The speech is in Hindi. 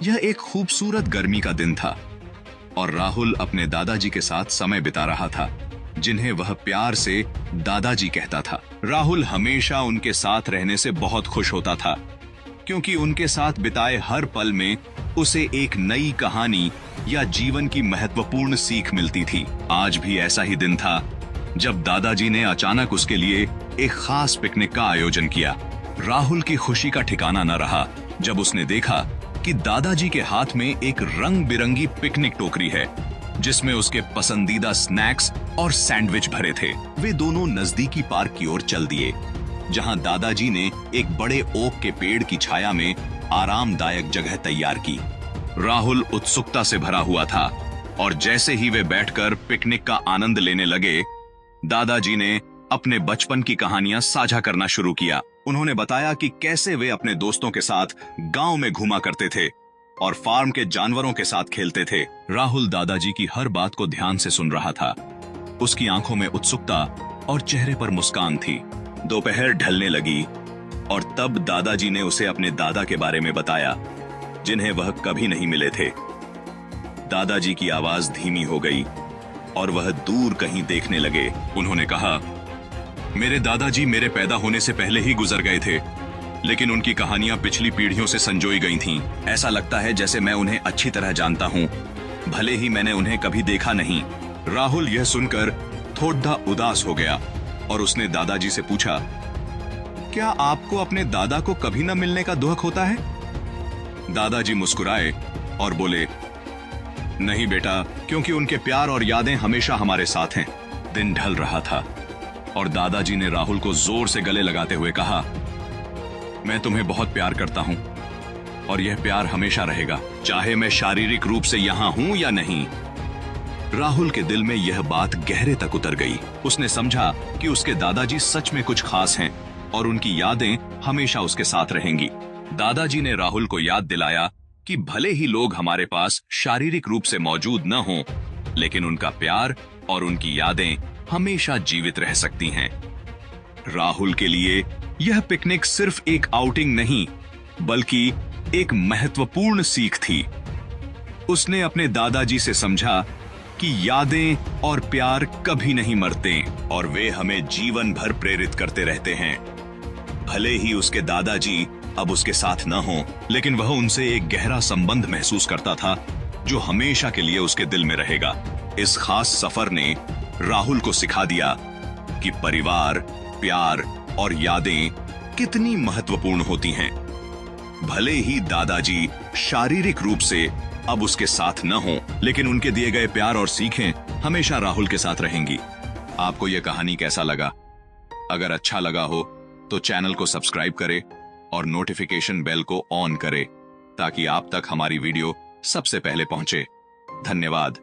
यह एक खूबसूरत गर्मी का दिन था और राहुल अपने दादाजी के साथ समय बिता रहा था, जिन्हें वह प्यार से दादाजी कहता था। राहुल हमेशा उनके साथ रहने से बहुत खुश होता था, क्योंकि उनके साथ बिताए हर पल में उसे एक नई कहानी या जीवन की महत्वपूर्ण सीख मिलती थी। आज भी ऐसा ही दिन था जब दादाजी ने अचानक उसके लिए एक खास पिकनिक का आयोजन किया। राहुल की खुशी का ठिकाना न रहा जब उसने देखा कि दादाजी के हाथ में एक रंग बिरंगी पिकनिक टोकरी है, जिसमें उसके पसंदीदा स्नैक्स और सैंडविच भरे थे। वे दोनों नजदीकी पार्क की ओर चल दिए, जहां दादाजी ने एक बड़े ओक के पेड़ की छाया में आरामदायक जगह तैयार की। राहुल उत्सुकता से भरा हुआ था और जैसे ही वे बैठकर पिकनिक का आनंद लेने लगे, दादाजी ने अपने बचपन की कहानियां साझा करना शुरू किया। उन्होंने बताया कि कैसे वे अपने दोस्तों के साथ गांव में घूमा करते थे और फार्म के जानवरों के साथ खेलते थे। राहुल दादाजी की हर बात को ध्यान से सुन रहा था। उसकी आंखों में उत्सुकता और चेहरे पर मुस्कान थी। दोपहर ढलने लगी और तब दादाजी ने उसे अपने दादा के बारे में बताया, जिन्हें वह कभी नहीं मिले थे। दादाजी की आवाज धीमी हो गई और वह दूर कहीं देखने लगे। उन्होंने कहा, मेरे दादाजी मेरे पैदा होने से पहले ही गुजर गए थे, लेकिन उनकी कहानियां पिछली पीढ़ियों से संजोई गई थीं। ऐसा लगता है जैसे मैं उन्हें अच्छी तरह जानता हूं, भले ही मैंने उन्हें कभी देखा नहीं। राहुल यह सुनकर थोड़ा उदास हो गया और उसने दादाजी से पूछा, क्या आपको अपने दादा को कभी न मिलने का दुख होता है? दादाजी मुस्कुराए और बोले, नहीं बेटा, क्योंकि उनके प्यार और यादें हमेशा हमारे साथ हैं। दिन ढल रहा था और दादाजी ने राहुल को जोर से गले लगाते हुए कहा, मैं तुम्हें बहुत प्यार करता हूं और यह प्यार हमेशा रहेगा, चाहे मैं शारीरिक रूप से यहां हूं या नहीं। राहुल के दिल में यह बात गहरे तक उतर गई। उसने समझा कि उसके दादाजी सच में कुछ खास हैं और उनकी यादें हमेशा उसके साथ रहेंगी। दादाजी ने राहुल को याद दिलाया कि भले ही लोग हमारे पास शारीरिक रूप से मौजूद न हों, लेकिन उनका प्यार और उनकी यादें हमेशा जीवित रह सकती हैं। राहुल के लिए यह पिकनिक सिर्फ एक आउटिंग नहीं, बल्कि एक महत्वपूर्ण सीख थी। उसने अपने दादाजी से समझा कि यादें और प्यार कभी नहीं मरते और वे हमें जीवन भर प्रेरित करते रहते हैं। भले ही उसके दादाजी अब उसके साथ न हों, लेकिन वह उनसे एक गहरा संबंध महसूस करता था, जो हमेशा के लिए उसके दिल में रहेगा। इस खास सफर ने राहुल को सिखा दिया कि परिवार, प्यार और यादें कितनी महत्वपूर्ण होती हैं। भले ही दादाजी शारीरिक रूप से अब उसके साथ न हों, लेकिन उनके दिए गए प्यार और सीखें हमेशा राहुल के साथ रहेंगी। आपको यह कहानी कैसा लगा? अगर अच्छा लगा हो तो चैनल को सब्सक्राइब करें और नोटिफिकेशन बेल को ऑन करें, ताकि आप तक हमारी वीडियो सबसे पहले पहुंचे। धन्यवाद।